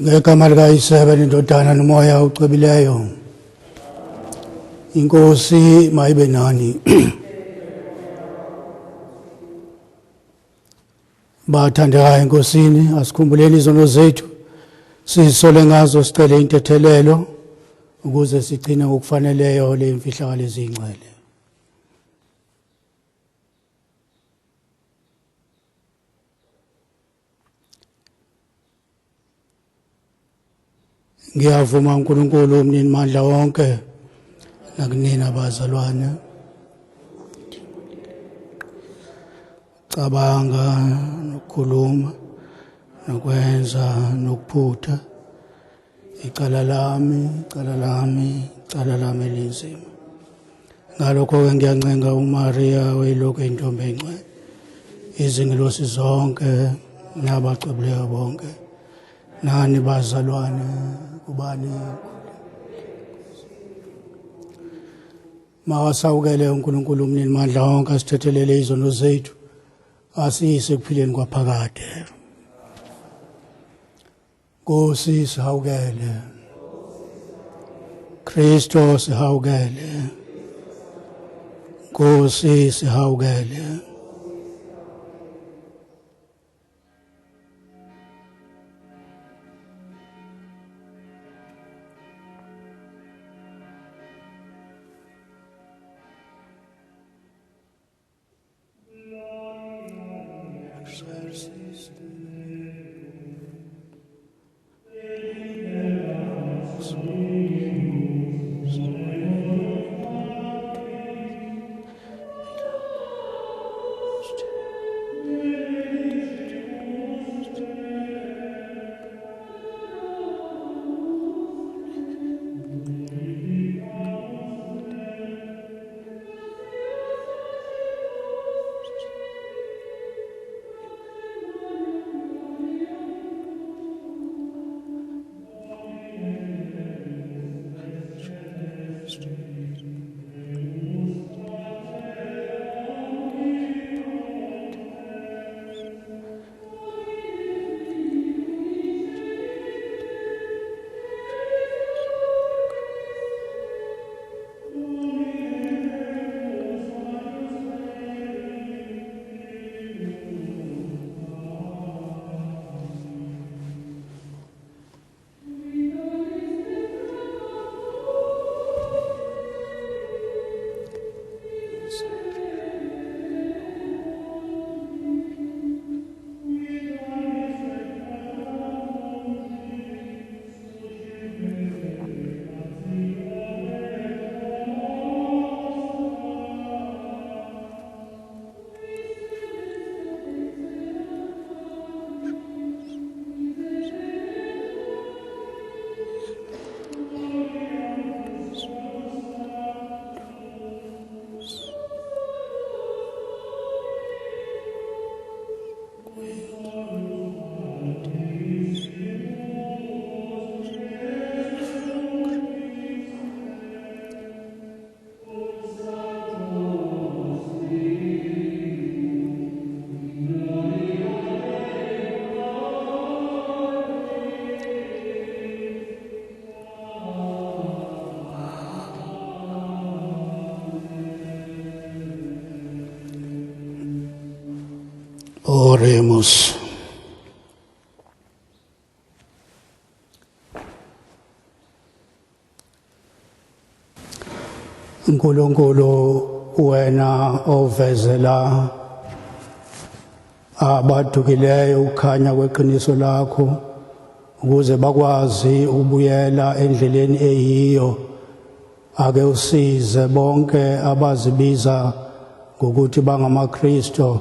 Ngegama likaYisebe indodana nomoya ocebileyo. Inkosi mayibe nani. Bathandekayo enkosini, asikhumbuleni izono zethu sizisole ngazo, sicele intethelelo ukuze sigcine ngokufaneleyo le mfihlakalo eziyingcwele. Ngiyavuma uNkulunkulu umnini mandla wonke nakunina bazalwane, cabanga nokukhuluma nokwenza nokuphutha icala lami elinzima. Ngalokho-ke ngiyancenga uMaria wayilokhu eyintombi engcwele, izingilosi zonke nabacebileyo bonke, nani bazalwane, kubani mawasawukele uNkulunkulu umnini mandla wonke, asithethelele izono zethu, asiyise ekuphileni kwaphakade. Nkosi sihawukele, Kristo sihawukele, Nkosi sihawukele. Oremos. Nkulunkulu, wena ovezela abadukileyo ukukhanya kweqiniso lakho ukuze bakwazi ukubuyela endleleni eyiyo, ake usize bonke abazibiza ngokuthi bangamaKristo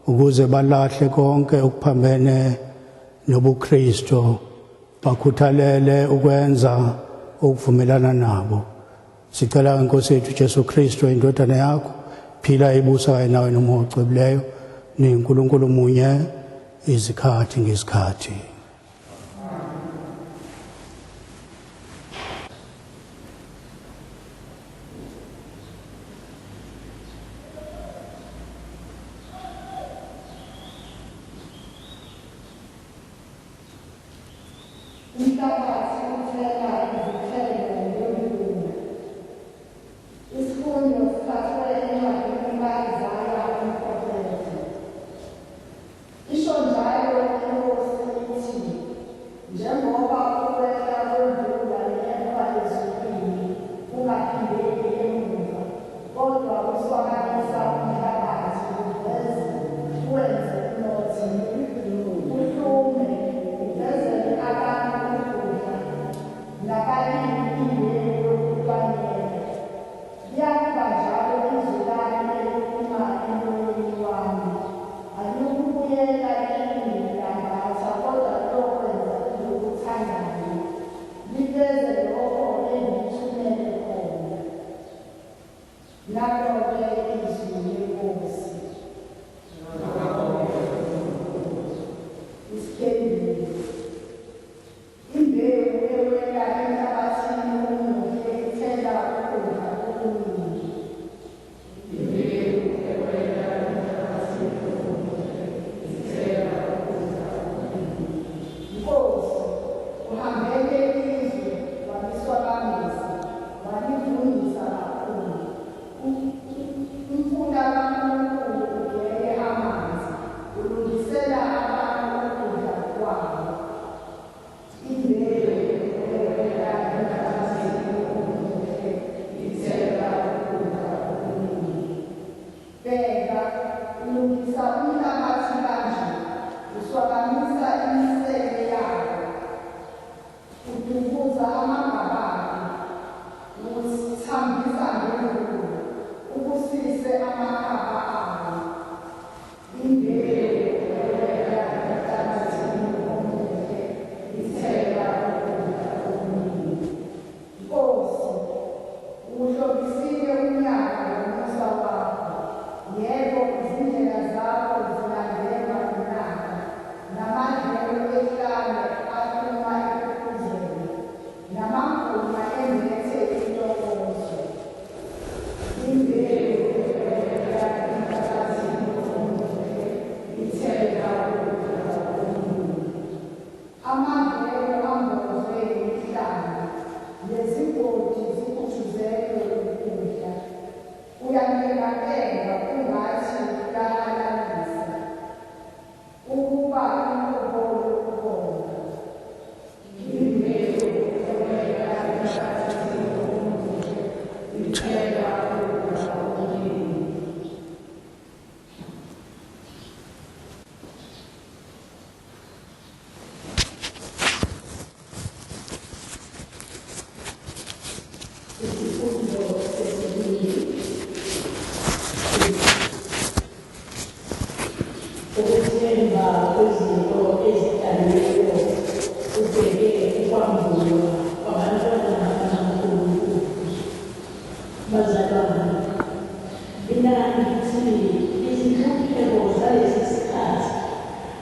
ukuze balahle konke okuphambene nobuKristo, bakhuthalele ukwenza okuvumelana nabo. Sicela Nkosi yethu Jesu Kristu indodana yakho, phila ibusa kanye nawe nomoya ocebileyo, niNkulunkulu munye izikhathi ngezikhathi. inhlabathi uthela izithelo ngomlungu. Isifundo sithathwe encwadini kaIsaya umprofethi. Isho njalo inkosi ithi, njengoba ukwehla kwemvula ngemva ezulwini kungaphindeki emuva, kodwa uswabanisa umhlabathi uveze wenze unothi uhlume uvezele abantu ukudla nabalimi imbewu yokuhlwanyela. Liyakuba njalo izwi lami eliphuma emoyeni wami, alikubuyela lilambatha, kodwa lokwenza engikuthandayo, liveze lokho engithumele khona. Nalo-ke izwi lenkosi. Isiphendulo. Imbewu ewela enhlabathini omuhle ithela ukudla okuningi. Nkosi, uhambele ilizwe waliswabamisa, walivundisa kakhulu. Umfula kaNkulunkulu ugcwele amanzi, ulungisela abantu ukudla kwabo. Imbewu ewela enhlabathini omuhle ithela ukudla okuningi. Bheka, ulungisa umhlabathi kanje, uswabanisa imisebe yawo, udubuza amagabade, usithambisa ngemvula, ubusise amakhaba awo. Imbewu ewela enhlabathini omuhle ithela ukudla okuningi. Nkosi, uhlobisile unyaka ngomusa wakho, yebo izindlela zakho zilandelwa unaka, namadlelo ehlane aphuma ekukuzeni, namaguma engethe intokozo. Imbewu ewela enhlabathini omuhle ithela ukudla okuningi. Amadlelo ambozwe yimihlanga, nezigodi zikhuthuzele ukudla. Uyantengantenga kungathi uyahalalisa, ukuba inqubo yokubonga. Imbewu ewela enhlabathini omuhle ithela ukudla okuningi. Isifundo sesibili. Ukuthemba kwezinto ezidaliweyo kubheke ukwambulwa kwabantwana bakaNkulunkulu. Bazalwane, mina ngithi izinhlupheko zalesi sikhathi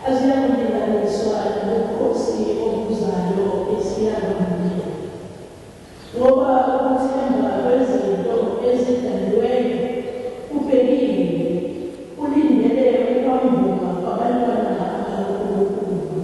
aziyakulinganiswa nobukhosi obuzayo esiyakwamukela. Ngoba ukuthemba kwezinto ezidaliweyo kubhekile kulindele ukwambuka kwabantwana bakaNkulunkulu.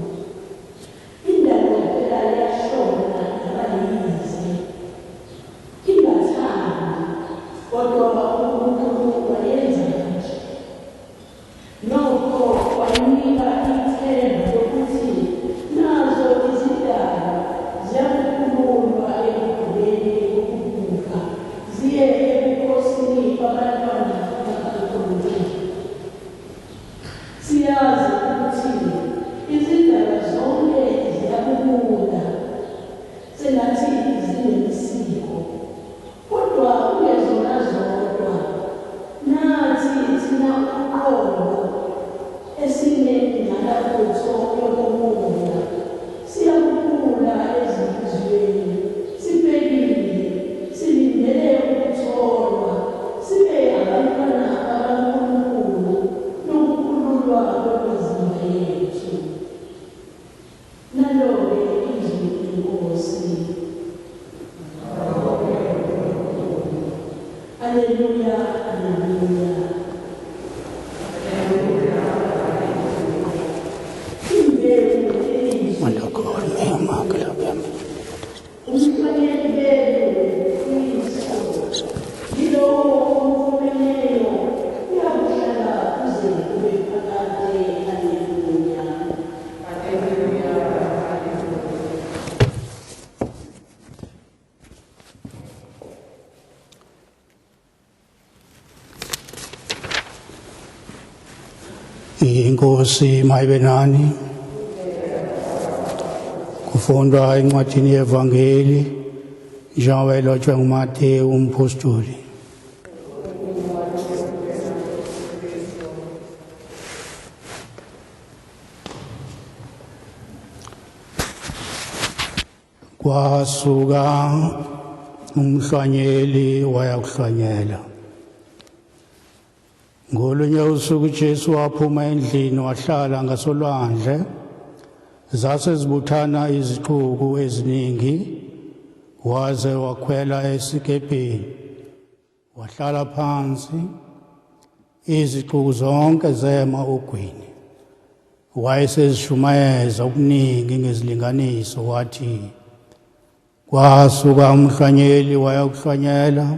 Inkosi mayibe nani. Kufundwa encwadini yevangeli njengoba elotshwe nguMateyu umpostoli. Kwasuka umhlwanyeli waya kuhlwanyela. Ngolunye usuku uJesu waphuma endlini wahlala ngasolwandle. Zase zibuthana izixuku eziningi, waze wakhwela esikepeni wahlala phansi. Izixuku zonke zema ogwini. Wayesezishumayeza okuningi ngezilinganiso wathi, kwasuka umhlwanyeli waya kuhlwanyela.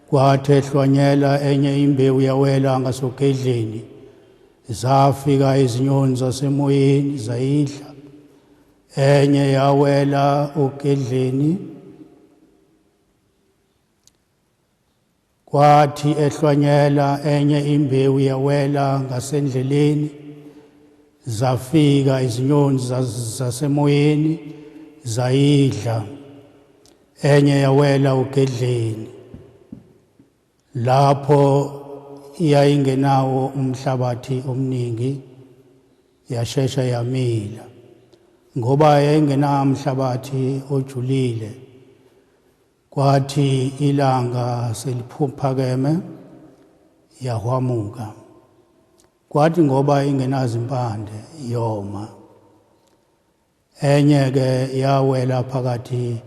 Kwathi ehlwanyela enye imbewu yawela ngasogedleni. Zafika izinyoni zasemoyeni zayidla. Enye yawela ogedleni. Kwathi ehlwanyela enye imbewu yawela ngasendleleni. Zafika izinyoni zasemoyeni zayidla. Enye yawela ogedleni. Lapho yayingenawo umhlabathi omningi, yashesha yamila. Ngoba yayingenawo umhlabathi ojulile, kwathi ilanga seliphakeme yahwamuka. Kwathi ngoba ingenazo impande yoma. Enye ke yawela phakathi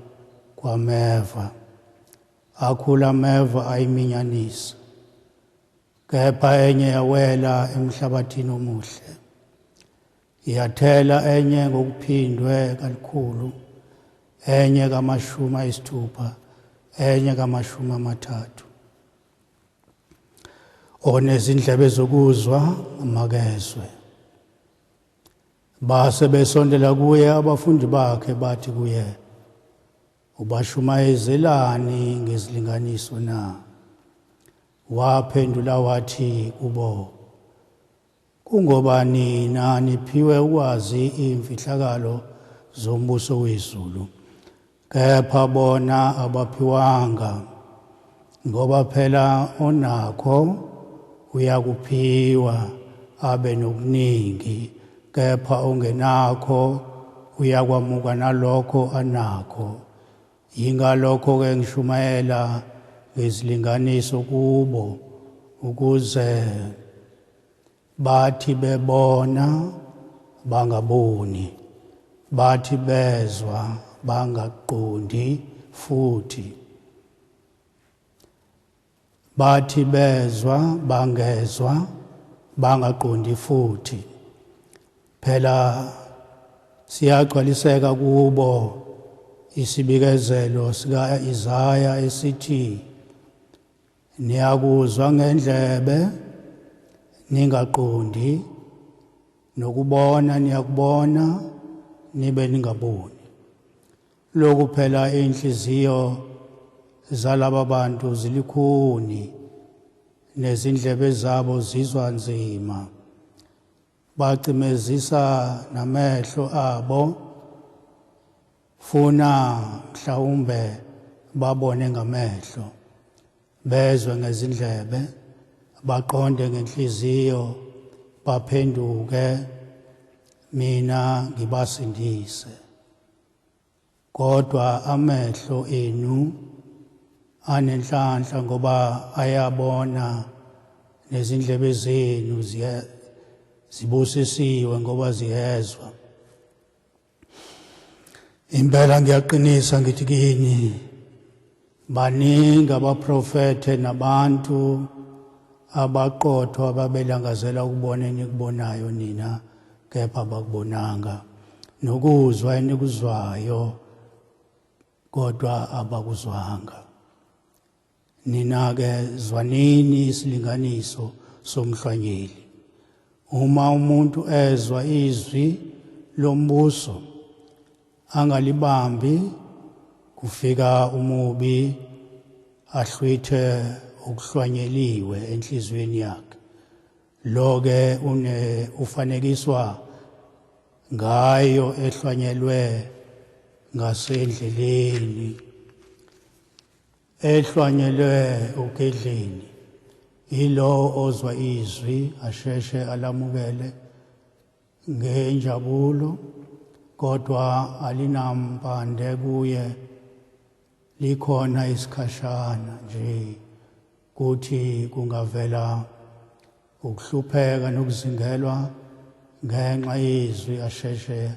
kwameva. Akhula ameva ayiminyanisa. Kepha enye yawela emhlabathini omuhle. Yathela enye ngokuphindwe kalukhulu. Enye ka60, enye ka30. Onezindlebe zokuzwa makezwe. Base besondela kuye abafundi bakhe bathi kuye, ubashumayezelani ngezilinganiso na? Waphendula wathi kubo, kungoba nina niphiwe ukwazi imfihlakalo zombuso wezulu, kepha bona abaphiwanga. Ngoba phela onakho uyakuphiwa abe nokuningi, kepha ongenakho uyakwamuka nalokho anakho. Yingalokho-ke ngishumayela ngezilinganiso kubo, ukuze bathi bebona bangaboni, bathi bezwa bangaqondi futhi, bathi bezwa bangezwa bangaqondi futhi. Phela siyagcwaliseka kubo isibikezelo sika Isaya esithi, niyakuzwa ngendlebe ningaqondi, nokubona niyakubona nibe ningaboni. Lokhu phela inhliziyo zalaba bantu zilikhuni, nezindlebe zabo zizwa nzima. Bacimezisa namehlo abo, funa mhlawumbe babone ngamehlo, bezwe ngezindlebe, baqonde ngenhliziyo, baphenduke, mina ngibasindise. Kodwa amehlo enu anenhlanhla ngoba ayabona, nezindlebe zenu zibusisiwe ngoba ziyezwa. Impela ngiyaqinisa ngithi kini, baningi abaprofethe nabantu abaqotho ababelangazela ukubona enikubonayo nina, kepha abakubonanga, nokuzwa enikuzwayo, kodwa abakuzwanga. Nina-ke zwanini isilinganiso somhlwanyeli. Uma umuntu ezwa izwi lombuso angalibambi, kufika umubi ahlwithe okuhlwanyeliwe enhlizweni yakhe. lo ke ufanekiswa ngayo ehlwanyelwe ngasendleleni, ehlwanyelwe ugedleni, yilo ozwa izwi asheshe alamukele ngenjabulo, kodwa alinampande kuye, likhona isikhashana nje kuthi kungavela ukuhlupheka nokuzingelwa ngenxa yezwi asheshe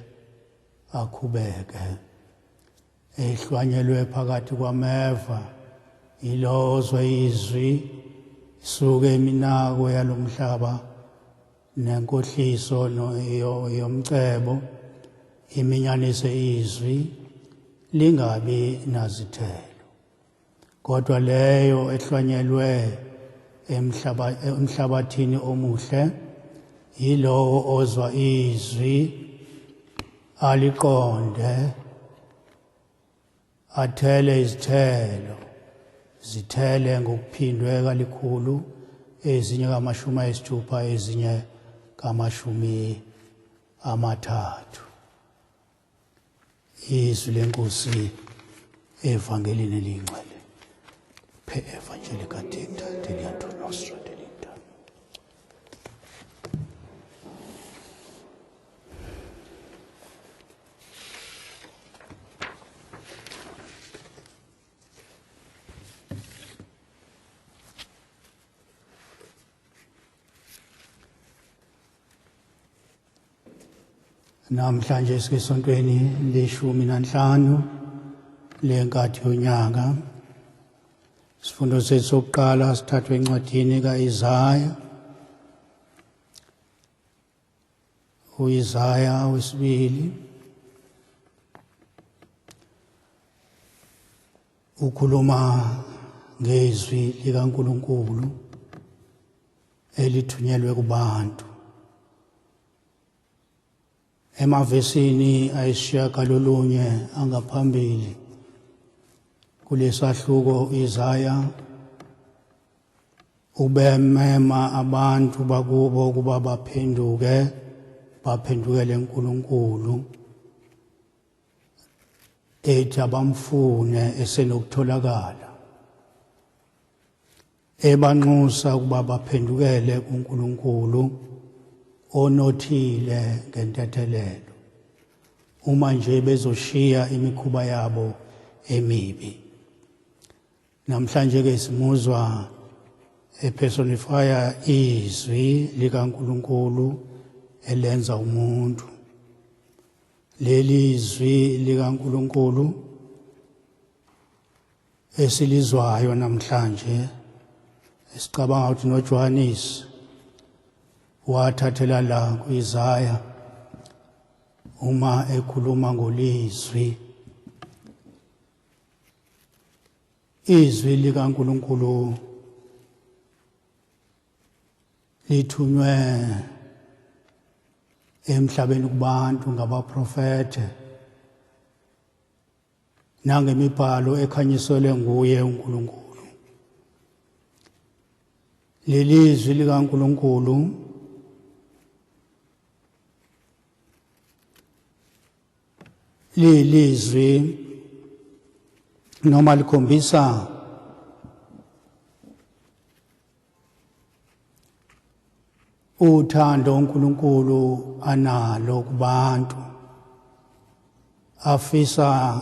akhubeke. Ehlwanyelwe phakathi kwameva, yilo ozwa izwi isuke iminako yalomhlaba nenkohliso yomcebo, iminyanise izwi lingabi nazithelo. Kodwa leyo ehlwanyelwe emhlabathini omuhle, yilo ozwa izwi aliqonde, athele izithelo, zithele ngokuphindwe kalikhulu, ezinye ka60, ezinye ka30. Izwi lenkosi evangelini eliyingcwele. Per evangelica dicta deliantur nostra delicta. Namhlanje sikesontweni le-15 lenkathi yonyaka. Isifundo sethu sokuqala sithathwe encwadini ka-Isaya. U-Isaya wesibili ukhuluma ngezwi likaNkulunkulu elithunyelwe kubantu. Emavesini ayisishiyagalolunye angaphambili kulesahluko Isaya ubemema abantu bakubo ukuba baphendukele uNkulunkulu, ethi abamfune esenokutholakala, ebanxusa ukuba baphendukele kuNkulunkulu onothile ngentethelelo, uma nje bezoshiya imikhuba yabo emibi. Namhlanje ke simuzwa epersonifya izwi likaNkulunkulu elenza umuntu. Leli izwi likaNkulunkulu esilizwayo namhlanje, esicabanga ukuthi noJohannes wathathela la ku-Isaya uma ekhuluma ngolizwi. Izwi likaNkulunkulu lithunywe emhlabeni kubantu ngabaprofete nangemibhalo ekhanyiselwe nguye uNkulunkulu. Leli izwi likaNkulunkulu lilizwi noma likhombisa uthando uNkulunkulu analo kubantu,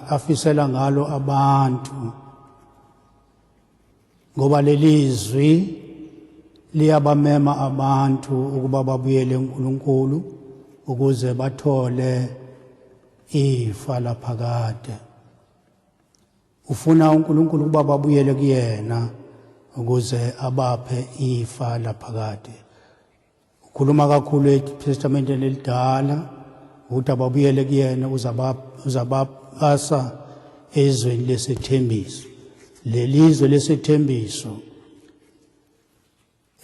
afisela ngalo abantu, ngoba lelizwi liyabamema abantu ukuba babuyele uNkulunkulu ukuze bathole ifa laphakade. Ufuna uNkulunkulu ukuba babuyele kuyena ukuze abaphe ifa laphakade. Ukhuluma kakhulu eTestamenteni elidala ukuthi ababuyele kuyena uzabasa ezweni lesethembiso. Lelizwe lesethembiso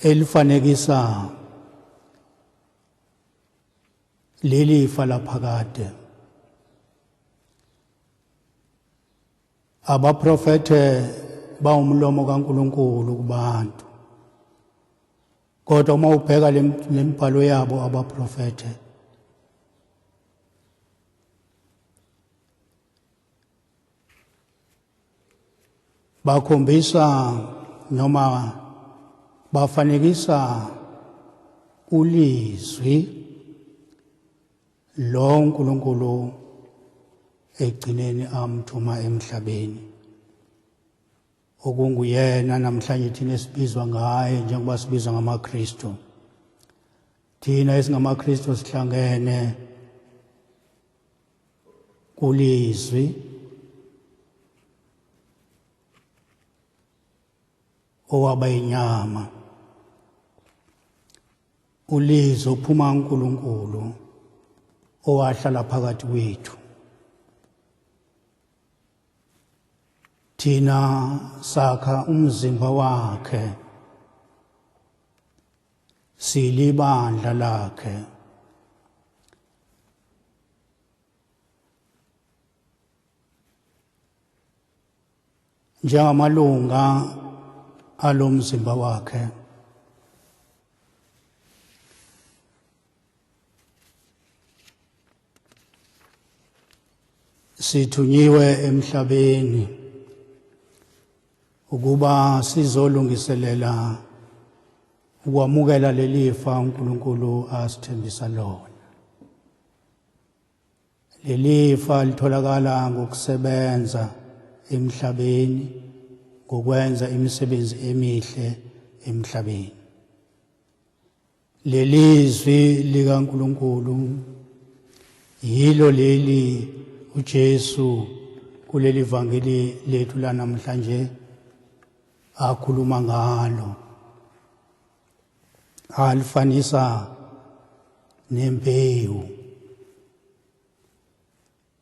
elifanekisa leli ifa laphakade. Abaprofete bawumlomo kaNkulunkulu kubantu, kodwa uma ubheka lembhalo yabo abaprofete bakhombisa noma bafanekisa ulizwi lo uNkulunkulu egcineni amthuma emhlabeni okunguyena namhlanje thina esibizwa ngaye njengoba sibizwa ngamaKristu. Thina esingamaKristu sihlangene kulizwi owaba inyama, ulizwi ophuma kuNkulunkulu owahlala phakathi kwethu. Thina sakha umzimba wakhe, silibandla lakhe. Njengamalunga alomzimba wakhe sithunyiwe emhlabeni ukuba sizolungiselela ukwamukela lelifa uNkulunkulu asithembisa lona. Lelifa litholakala ngokusebenza emhlabeni, ngokwenza imisebenzi emihle emhlabeni. Lelizwi likaNkulunkulu yilo leli uJesu kuleli vangeli lethu lanamhlanje akhuluma ngalo, alifanisa nembewu.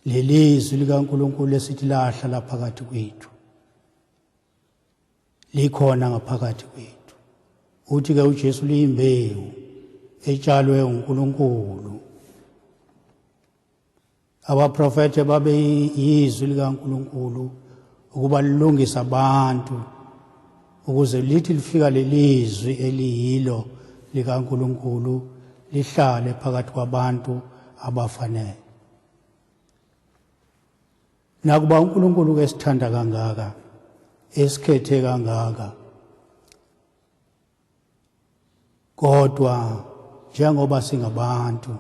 Lelizwi likaNkulunkulu esithi lahlala phakathi kwethu likhona ngaphakathi kwethu. Uthi-ke uJesu liyimbewu etshalwe uNkulunkulu. Abaprofete babe yizwi likaNkulunkulu ukuba lilungise abantu ukuze lithi lifika lelizwi eliyilo likaNkulunkulu lihlale phakathi kwabantu abafanele. Nakuba uNkulunkulu ke sithanda kangaka, esikhethe kangaka, kodwa njengoba singabantu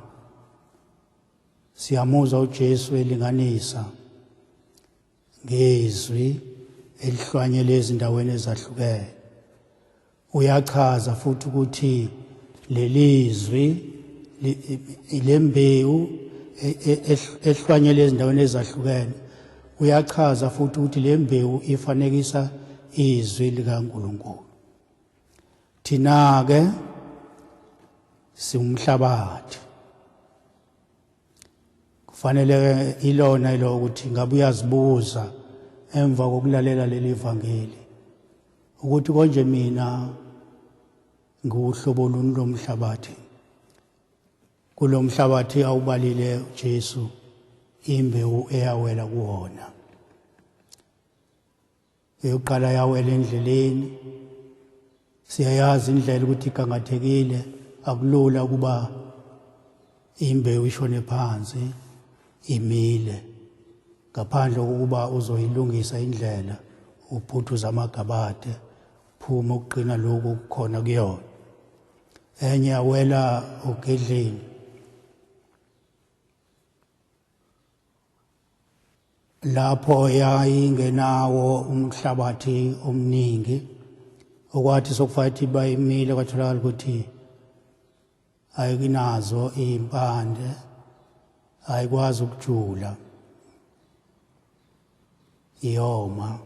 siyamuzwa uJesu elinganisa ngezwi elihlwanyele ezindaweni ezahlukene. Uyachaza futhi ukuthi lelizwi lembewu ehlwanyele ezindaweni ezahlukene. Uyachaza futhi ukuthi lembewu ifanekisa izwi likaNkulunkulu. Thina ke siumhlabathi. Kufanele ilona ilo ukuthi ngabe uyazibuza emva kokulalela leli vangeli ukuthi konje mina nguhlobo luni lomhlabathi. Kulomhlabathi awubalile uJesu imbewu eyawela kuwona. Eyokuqala yawela endleleni. Siyayazi indlela ukuthi igangathekile, akulula ukuba imbewu ishone phansi imile ngaphandle kokuba uzoyilungisa indlela, uphuthuza amagabade, phuma ukuqina lokhu kukhona kuyona. Enye yawela ogedleni. Lapho yayingenawo umhlabathi omningi, okwathi sokufathi bayimile kwatholakala ukuthi ayikinazo impande, ayikwazi ukujula, iyoma.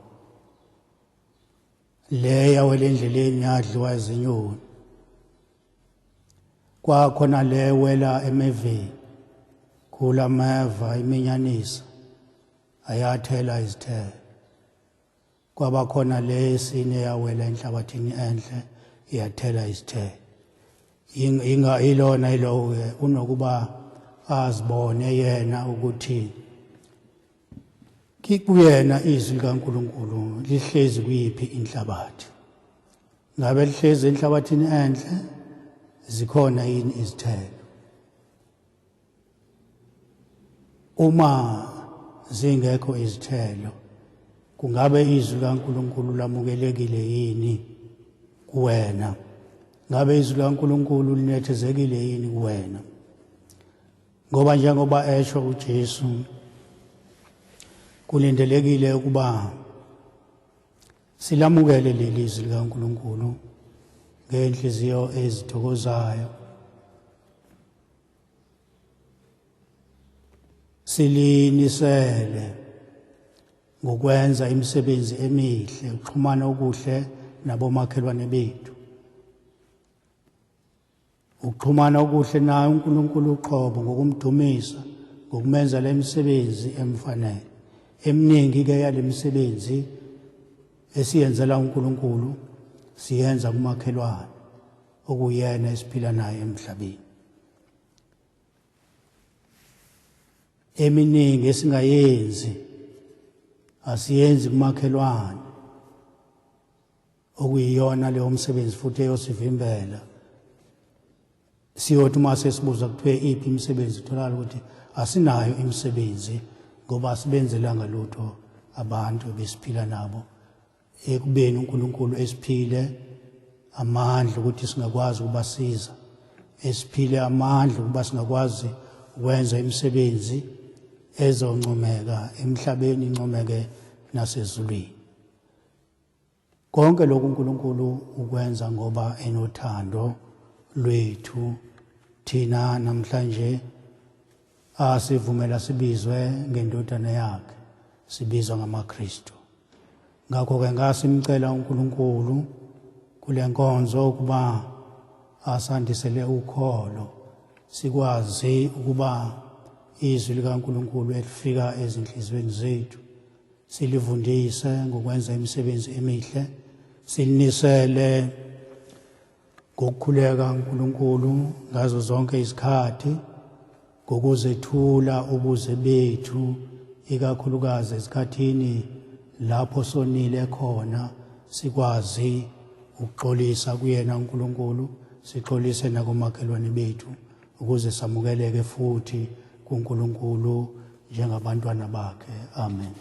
Le yawela endleleni yadliwa izinyoni. Kwakhona le wela emeveni, kula meva iminyanisa, ayathela izithelo. Kwaba khona le sine yawela enhlabathini enhle, iyathela izithelo. Ilona iloke unokuba azibone yena ukuthi kuyena izwi likaNkulunkulu lihlezi kuyiphi inhlabathi. Ngabe lihlezi enhlabathini enhle zikhona yini izithelo. Uma zingekho izithelo, kungabe izwi kaNkulunkulu lamukelekile yini kuwena? Ngabe izwi kaNkulunkulu linethezekile yini kuwena? Ngoba njengoba esho uJesu, kulindelekile ukuba silamukele leli izwi likaNkulunkulu ngenhliziyo ezithokozayo, silinisele ngokwenza imisebenzi emihle, ukuxhumana okuhle nabomakhelwane bethu, ukuxhumana okuhle naye uNkulunkulu uqobo ngokumdumisa, ngokumenza le misebenzi emfanele. Eminingi-ke yale misebenzi esiyenzela uNkulunkulu siyenza kumakhelwane okuyena esiphila naye emhlabeni. Eminingi esingayenzi asiyenzi kumakhelwane, okuyiyona leyo msebenzi futhi eyosivimbela. Siyothi uma sesibuza kuthiwe iphi imisebenzi, utholakala ukuthi asinayo imisebenzi ngoba sibenzelanga lutho abantu besiphila nabo, ekubeni uNkulunkulu esiphile amandla ukuthi singakwazi ukubasiza, esiphile amandla ukuba singakwazi ukwenza imisebenzi ezoncomeka emhlabeni, incomeke nasezulwini. Konke lokhu uNkulunkulu ukwenza ngoba enothando lwethu thina namhlanje asivumela sibizwe ngendodana yakhe, sibizwa ngamaKristu. Ngakho-ke ngasimcela uNkulunkulu kule nkonzo ukuba asandisele ukholo, sikwazi ukuba izwi likaNkulunkulu elifika ezinhliziyweni zethu silivundise ngokwenza imisebenzi emihle, silinisele ngokukhuleka uNkulunkulu ngazo zonke izikhathi, ngokuzethula ubuze bethu, ikakhulukazi ezikhathini lapho sonile khona, sikwazi ukuxolisa kuyena uNkulunkulu, sixolise nakomakhelwane bethu, ukuze samukeleke futhi kuNkulunkulu njengabantwana bakhe. Amen.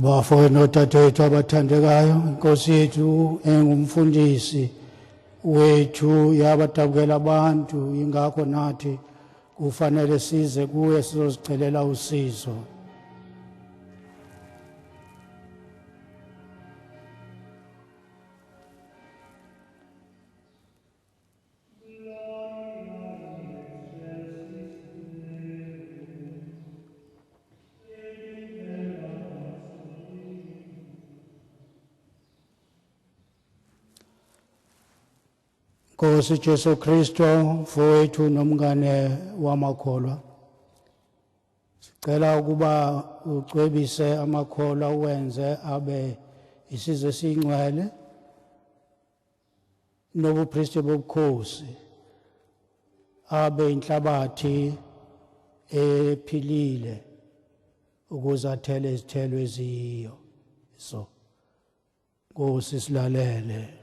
Bafowethu nodadewethu abathandekayo, inkosi yethu engumfundisi wethu yabadabukela abantu, ingakho nathi kufanele size kuye sizozicelela usizo. Nkosi Jesu Kristu, mfowethu nomngane wamakholwa, sicela ukuba ucwebise amakholwa uwenze abe isizwe esingcwele nobupristi bobukhosi, abe inhlabathi ephilile ukuze athele izithelo eziyiyo. So Nkosi silalele.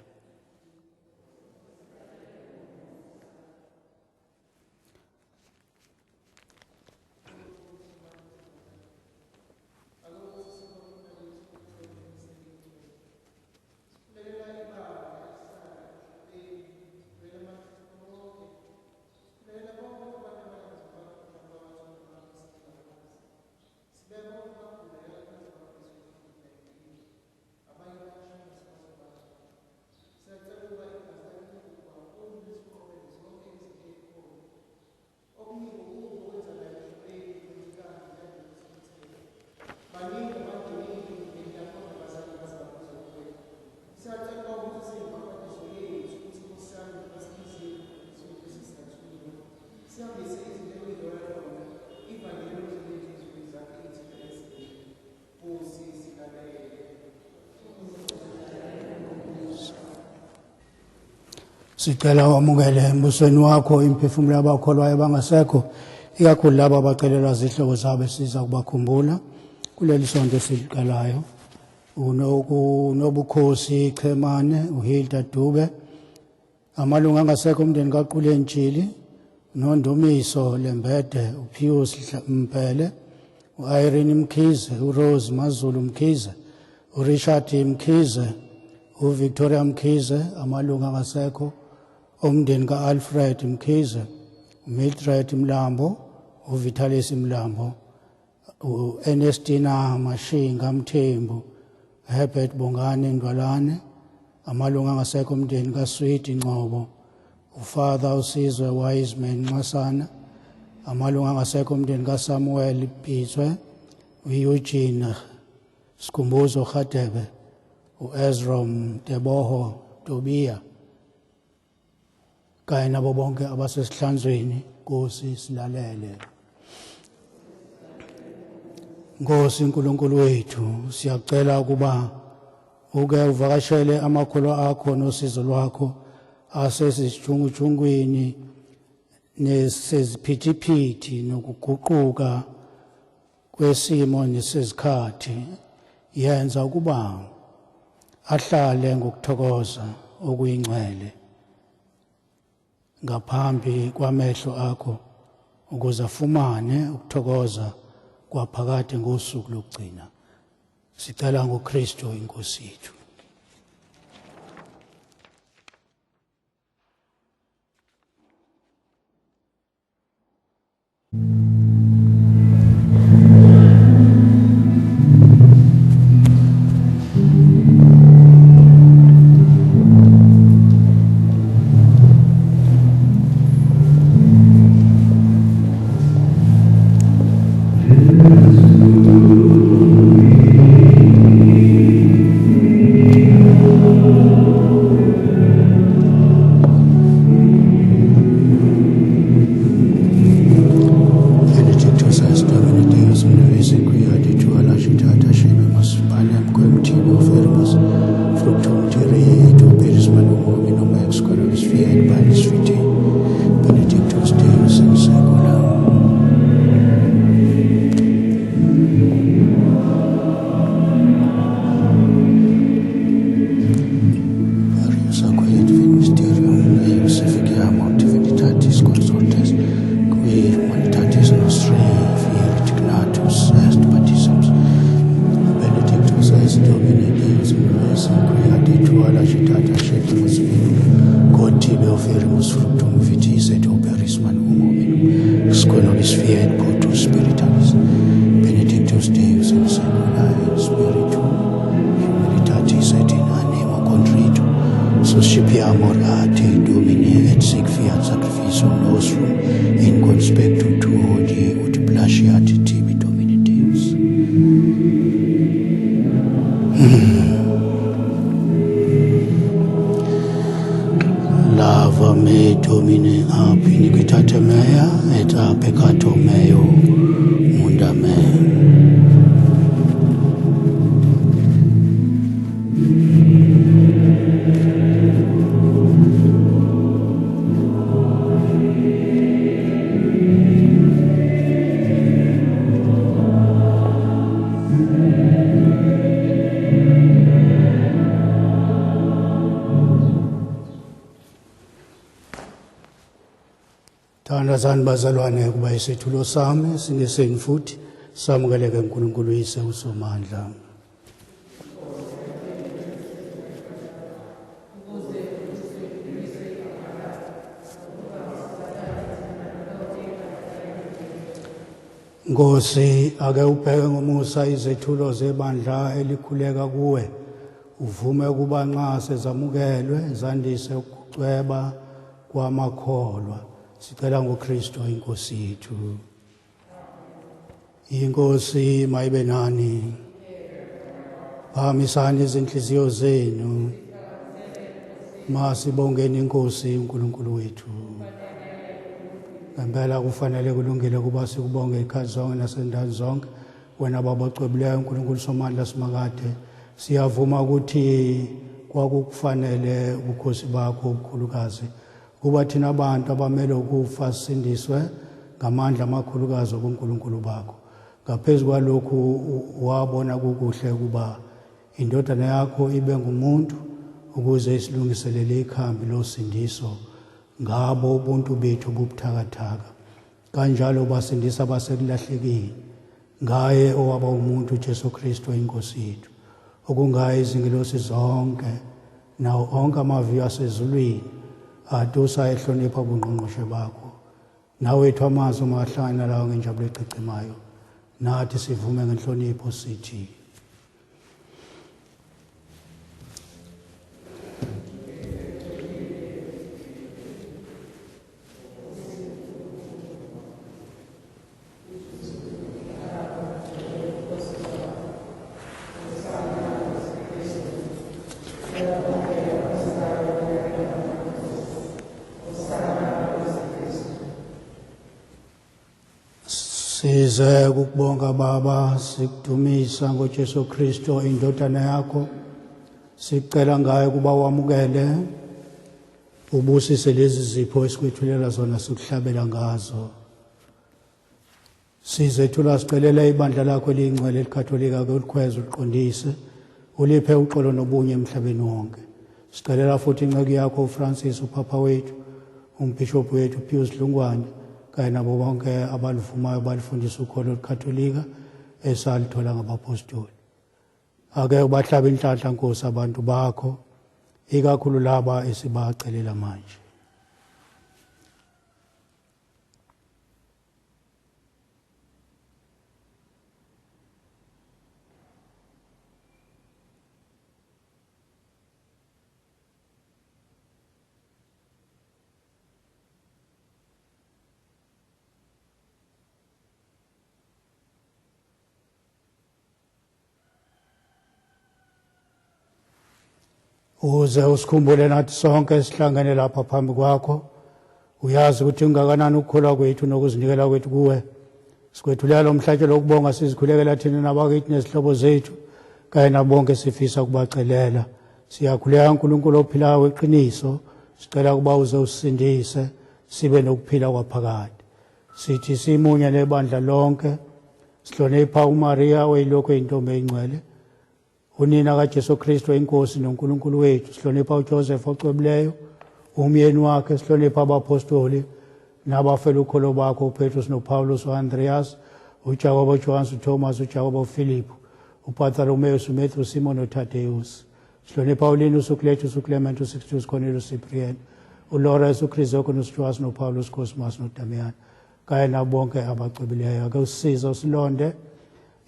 Sicela wamukele embusweni wakho imiphefumulo yabakholwayo abangasekho, ikakhulu labo abacelelwa zihlobo zabo siza kubakhumbula kuleli sonto esiliqalayo. Unobukhosi Chemane, uHilda Dube, amalungu angasekho umndeni kaQulentshili, uNondumiso Lembede, uPius Mpele, uIrene Mkhize, uRose Mazulu Mkhize, uRichard Mkhize, uVictoria Mkhize, amalungu angasekho umndeni kaAlfred Mkhize, uMildred Mlambo, uVitalis Mlambo, uErnestina Mashinga Mthembu, Herbert Bongane Ndwalane, amalungu angasekho umndeni kaSweet Ngcobo, uFather uSizwe Wiseman Nxasana, amalungu angasekho umndeni kaSamuel Pitswe, uEugene Sikhumbuzo Radebe, uEzrom Teboho Tobia, kanye nabo bonke abasesihlanzweni. Nkosi silalele. Nkosi uNkulunkulu wethu, siyacela ukuba uke uvakashele amakholwa akho nosizo lwakho asesijungujungwini neseziphithiphithi nokuguquka kwesimo nesezikhathi. Yenza ukuba ahlale ngokuthokoza okuyingcwele ngaphambi kwamehlo akho, ukuze afumane ukuthokoza kwaphakade ngosuku lokugcina. Sicela ngoKristu inkosi yethu. Dominus fructum vitis et operis manum hominum, ex nobis fiat potus spiritualis, benedictus Deus in saecula in spiritu, humilitatis et in animo contrito, suscipiamur a te, Domine, et sic fiat sacrificium nostrum in conspectu tuo, die ut placeat tibi, Domine Deus. Lava me, Domine, ab iniquitate mea, et a peccato meo, munda me. Thandazani bazalwane, kuba isethulo sami singeseni futhi samukeleke uNkulunkulu uyise usomandla. Nkosi, ake ubheke ngomusa izethulo zebandla elikhuleka kuwe, uvume ukuba nxa sezamukelwe zandise ukucweba kwamakholwa. Sicela ngoKristu inkosi yethu. Inkosi mayibe nani. Phakamisani izinhliziyo zenu. Masibongeni inkosi uNkulunkulu wethu. Ngempela kufanele kulungile kuba sikubonge ikhathi zonke nasendaweni zonke. Wena baba ocwebileyo uNkulunkulu somandla simakade. Siyavuma ukuthi kwakukufanele ubukhosi bakho obukhulukazi kuba thina abantu abamele ukufa sindiswe ngamandla amakhulukazi obuNkulunkulu bakho. Ngaphezu kwalokhu wabona kukuhle kuba indodana yakho ibe ngumuntu ukuze isilungiselele ikhambi losindiso ngabo ubuntu bethu bubuthakathaka. Kanjalo basindisa abasekulahlekile ngaye owaba umuntu uJesu Kristu inkosi yethu. Okungaye izingilosi zonke nawo onke amaviyo asezulwini adusa ehlonipha ubungqongqoshe bakho. Nawethu amazwi mahlangana lawo ngenjabulo ecicimayo. Nathi sivume ngenhlonipho sithi size kukubonga Baba, sikudumisa ngoJesu Kristu indodana yakho. Sicela ngaye kuba wamukele ubusise lezi zipho esikwethulela zona sikuhlabela ngazo. Sizethula sicelela ibandla lakho eliyingcwele elikatholika kolikhweza uliqondise uliphe uxolo nobunye emhlabeni wonke. Sicelela futhi inceku yakho uFrancis upapa wethu, umbishop wethu Pius Lungwane kanye nabo bonke abaluvumayo balifundisa ukholo olukatholika esalithola ngabapostoli. Ake ubahlabe inhlanhla Nkosi abantu bakho, ikakhulu laba esibacelela manje. Uze usikhumbule nathi sonke sihlangane lapha phambi kwakho. Uyazi ukuthi ungakanani ukukholwa kwethu nokuzinikela kwethu kuwe. Sikwethulela lo mhlatshelo wokubonga sizikhulekela thina nabakithi nezihlobo zethu kanye nabonke sifisa ukubacelela. Siyakhuleka uNkulunkulu ophilayo weqiniso, sicela ukuba uze usindise sibe nokuphila kwaphakade. Sithi simunye nebandla lonke sihlonipha uMaria oyilokho intombi engcwele, unina kaJesu Kristu inkosi noNkulunkulu wethu. Sihlonipha uJoseph ocwebileyo, umyeni wakhe. Sihlonipha abapostoli nabafela ukholo bakho uPetrus noPaulus, uAndreas, uJakobo, uJohans, uThomas, uJakobo, uPhilippu, uBartholomeus, uMatthew, uSimon, uThadeus. Sihlonipha uLinus, uCletus, uClement, uSixtus, Cornelius, Cyprian, uLawrence, uChris noStuart noPaulus Cosmas noDamian kanye nabo bonke abacebileyo. Ake usisize usilonde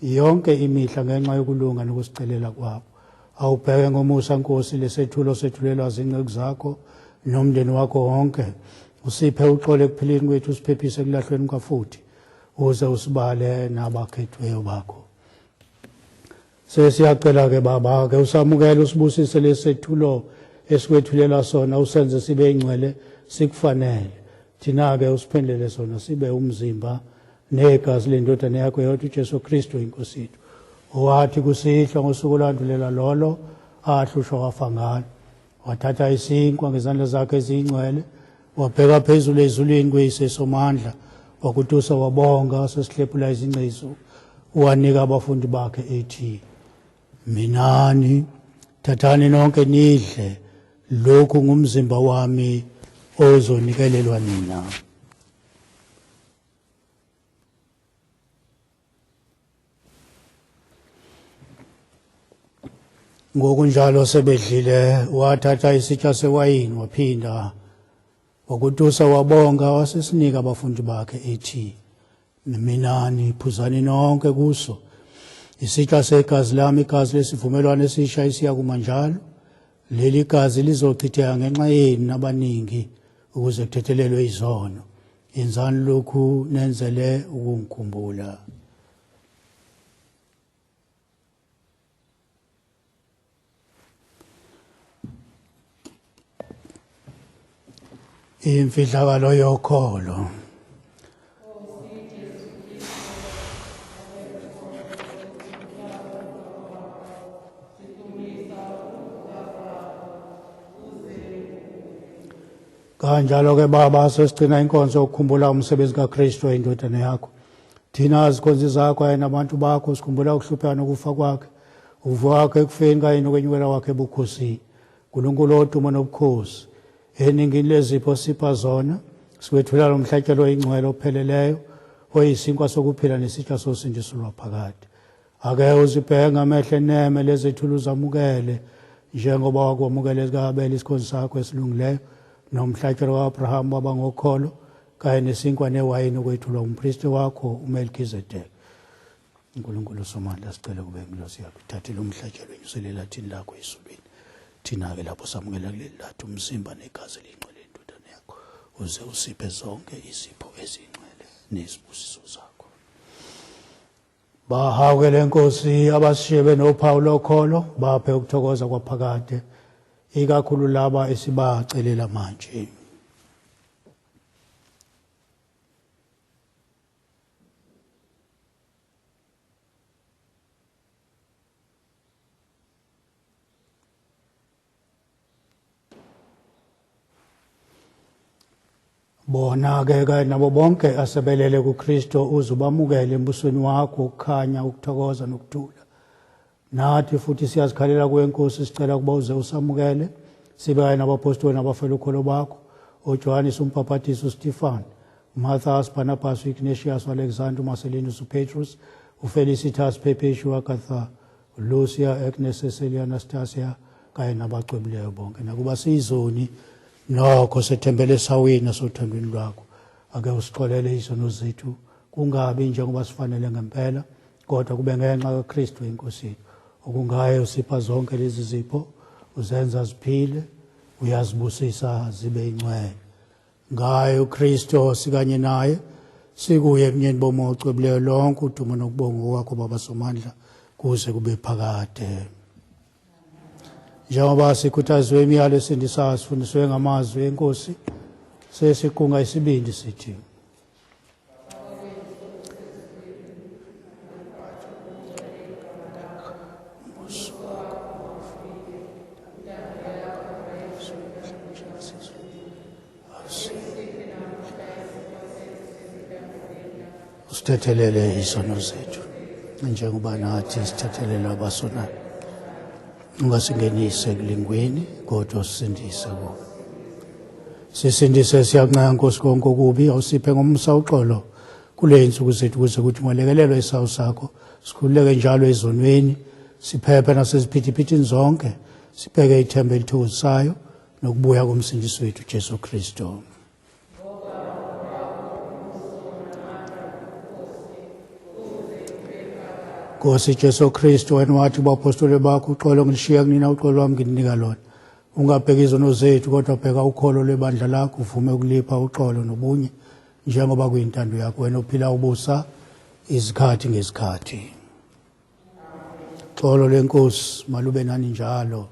yonke imihla ngenxa yokulunga nokusicelela kwabo. Awubheke ngomusa Nkosi lesethulo sethulelwa zinceku zakho nomndeni wakho wonke. Usiphe uxolo ekuphileni kwethu, usiphephise ekulahlweni kwafuthi, uze usibale nabakhethweyo bakho. Sesiyacela-ke Baba, ke usamukele usibusise lesethulo esikwethulela sona, usenze sibe ingcwele sikufanele. Thina-ke usiphendele sona sibe umzimba negazi lendodana yakho yodwa uJesu Kristu inkosi yethu, owathi kusihla ngosuku olandulela lolo ahlushwa wafa ngalo, wathatha isinkwa ngezandla zakhe eziyingcwele, wabheka phezulu ezulwini kuyise somandla, wakutusa wabonga, wasesihlephula izingcezu, wanika abafundi bakhe ethi, minani thathani nonke nidle, lokhu ngumzimba wami ozonikelelwa nina. Ngokunjalo sebedlile, wathatha isitsha sewayini, waphinda wakutusa wabonga, wasesinika abafundi bakhe ethi, minani phuzani nonke kuso, isitsha segazi lami, igazi lesivumelwano esisha esiya kuma njalo. Leli gazi lizochitheka ngenxa yenu nabaningi ukuze kuthethelelwe izono. Yenzani lokhu nenzele ukungikhumbula. Imfihlakalo yokholo. Kanjalo-ke Baba, sesigcina inkonzo yokukhumbula umsebenzi kaKristu indodana yakho. Thina zikhonzi zakho kanye nabantu bakho sikhumbula ukuhlupheka nokufa kwakhe, ukuvuka kwakhe ekufeni kanye nokwenyukela kwakhe ebukhosini. Nkulunkulu odumo nobukhosi, eningini lezipho sipha zona, sikwethula lo mhlatshelo oyingcwele opheleleyo, oyisinkwa sokuphila nesitsha sosindiso lwaphakade. Ake uzibheke ngamehlo eneme lezethulu zamukele, njengoba wakwamukela ezikaHabeli isikhonzi sakho esilungileyo, nomhlatshelo ka-Abraham waba ngokholo, kanye nesinkwa newayini okwethulwa umpristi wakho uMelkizedeki. uNkulunkulu somandla sicela kube ingilosi yakho ithathe lo mhlatshelo inyuselela thini lakho esulwini. Thina-ke lapho samukela kuleli lathi umzimba negazi eliyingcwele indodana yakho, uze usiphe zonke izipho eziyingcwele nezibusiso zakho. Bahawukele Nkosi abasishiye benophawu lokholo, baphe ukuthokoza kwaphakade, ikakhulu laba esibacelela manje. Bona-ke kanye nabo bonke asebelele kuKristu uze ubamukele embusweni wakho ukukhanya, ukuthokoza nokuthula. Nathi futhi siyazikhalela kuwe Nkosi, sicela ukuba uze usamukele, sibe kanye nabapostoli nabafela ukholo bakho, uJohannes uMbhaphatisi, uStefan, uMatthias, Barnabas, uIgnatius, uAlexander, uMarcellinus, uPetrus, uFelicitas, Perpetua, Agatha, uLucia, Agnes, Cecilia, Anastasia, kanye nabacwebileyo bonke. Nakuba siyizoni nokho sethembele esawini sothandweni lwakho, ake usixolele izono zethu, kungabi njengoba sifanele ngempela, kodwa kube ngenxa kaKristu inkosi yethu. Okungaye usipha zonke lezi zipho, uzenza ziphile, uyazibusisa zibe ingcwele. Ngaye uKristu sikanye naye, sikuye ebunyeni bomoya ocwebileyo lonke udumo nokubonga kwakho Baba somandla, kuze kube phakade. Njengoba sikhuthaziwe imiyalo esindisayo, sifundiswe ngamazwi enkosi, sesiqunga isibindi sithi, usithethelele izono zethu njengoba nathi sithethelela abasonayo. Ungasingenise ekulingweni, kodwa usindise kuwo. Sisindise siyakuncenga Nkosi konke okubi, awusiphe ngomsa uxolo kule insuku zethu, kuze kuthi ngolekelelwe isawu sakho, sikhululeke njalo ezonweni, siphephe naseziphithiphithini zonke, sibheke ithemba elithokozisayo nokubuya komsindisi wethu Jesu Kristu. Nkosi Jesu Kristu, wena wathi kubapostoli bakho, uxolo ngilishiya kunina, uxolo wami nginika lona. Ungabheki izono zethu, kodwa bheka ukholo lwebandla lakho, uvume ukulipha uxolo nobunye njengoba kuyintando yakho, wena uphila ubusa izikhathi ngezikhathi. Xolo lenkosi malube nani njalo.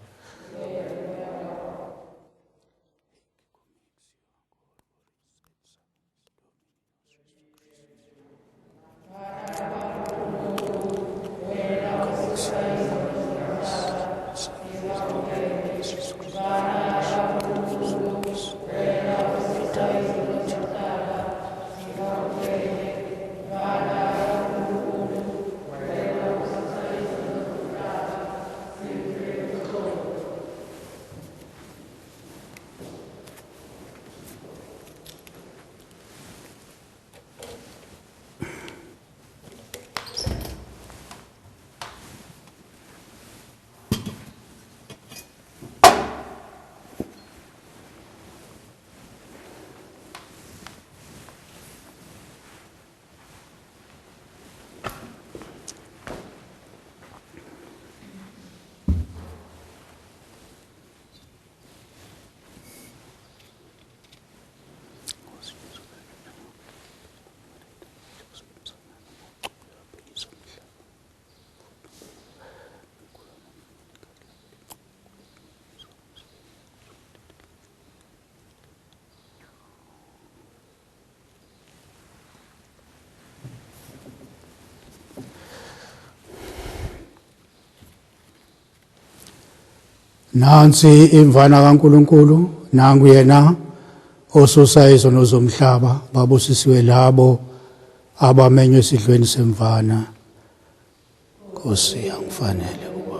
Nansi imvana kaNkulunkulu, nangu yena osusa izono zomhlaba, babusisiwe labo abamenywe esidlweni semvana. Nkosi yangifanele ukuba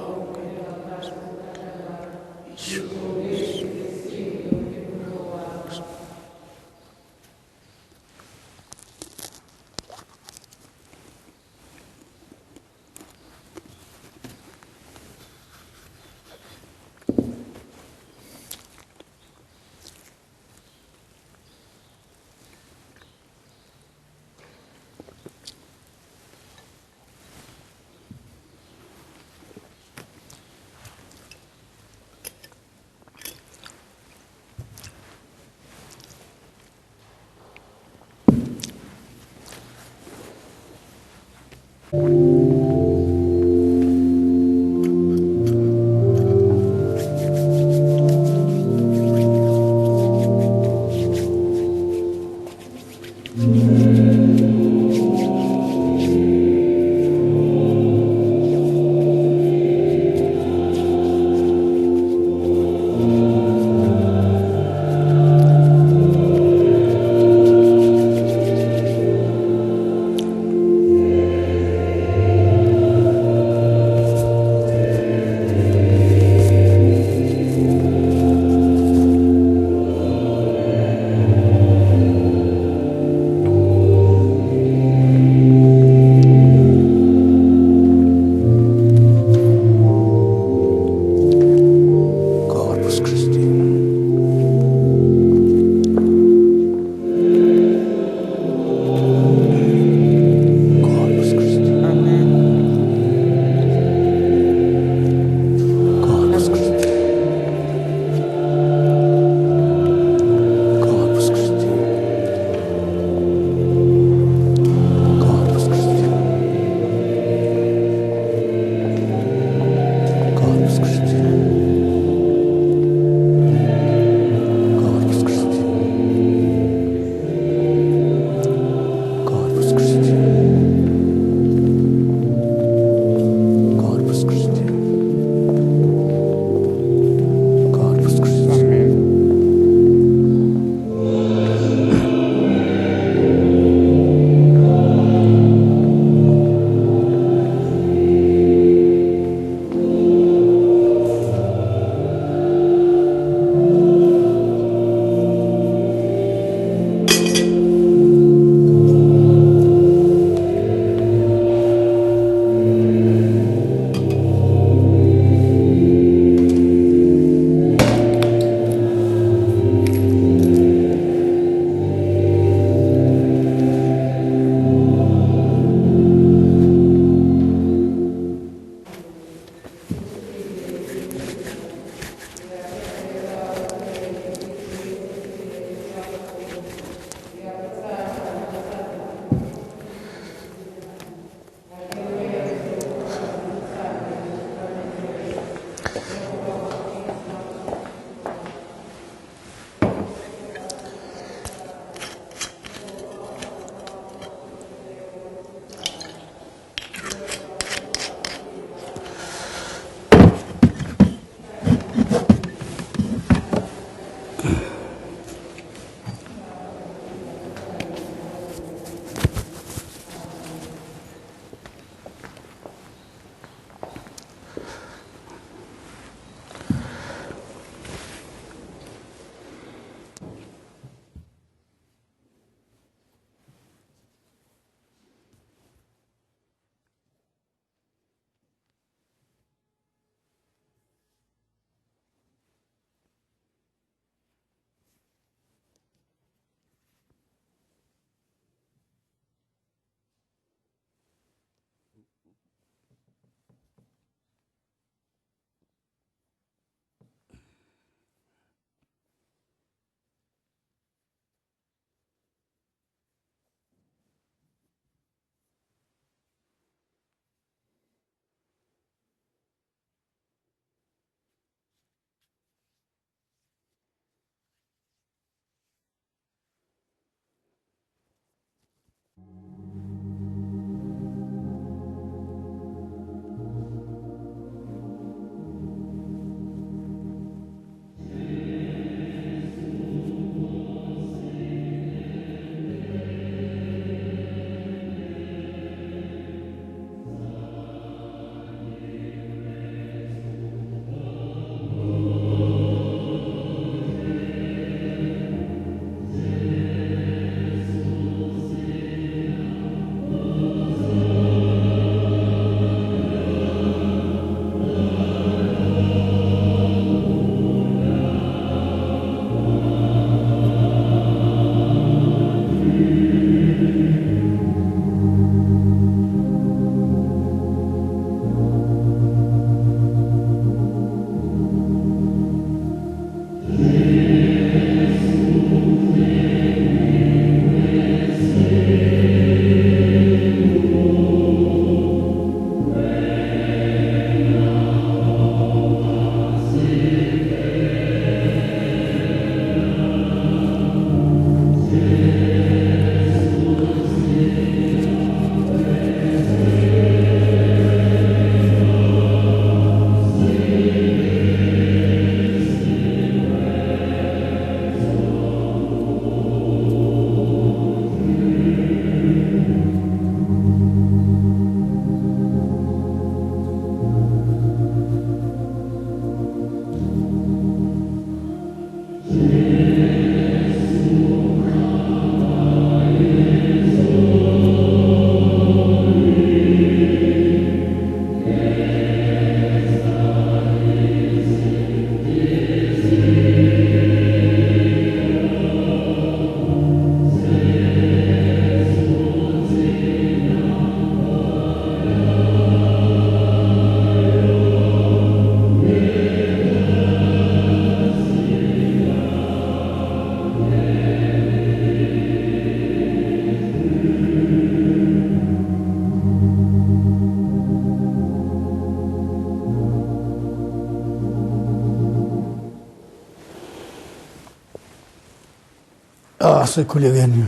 Sekhulekeni.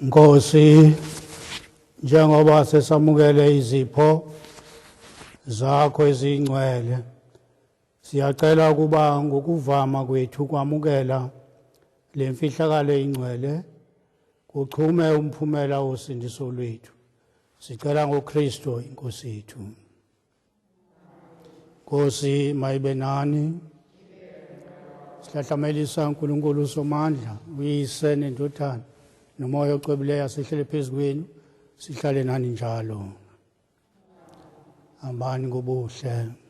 Nkosi, njengoba sesamukele izipho zakho ezingcwele, siyacela ukuba ngokuvama kwethu kwamukela le mfihlakalo ingcwele kuchume umphumela wosindiso lwethu. Sicela ngoKristo inkosi yethu. Nkosi mayibe nani. Sihlahlamelisa uNkulunkulu somandla, uyise nendodana nomoya ocwebileyo sihlele phezu kwenu, sihlale nani njalo. Hambani ngobuhle.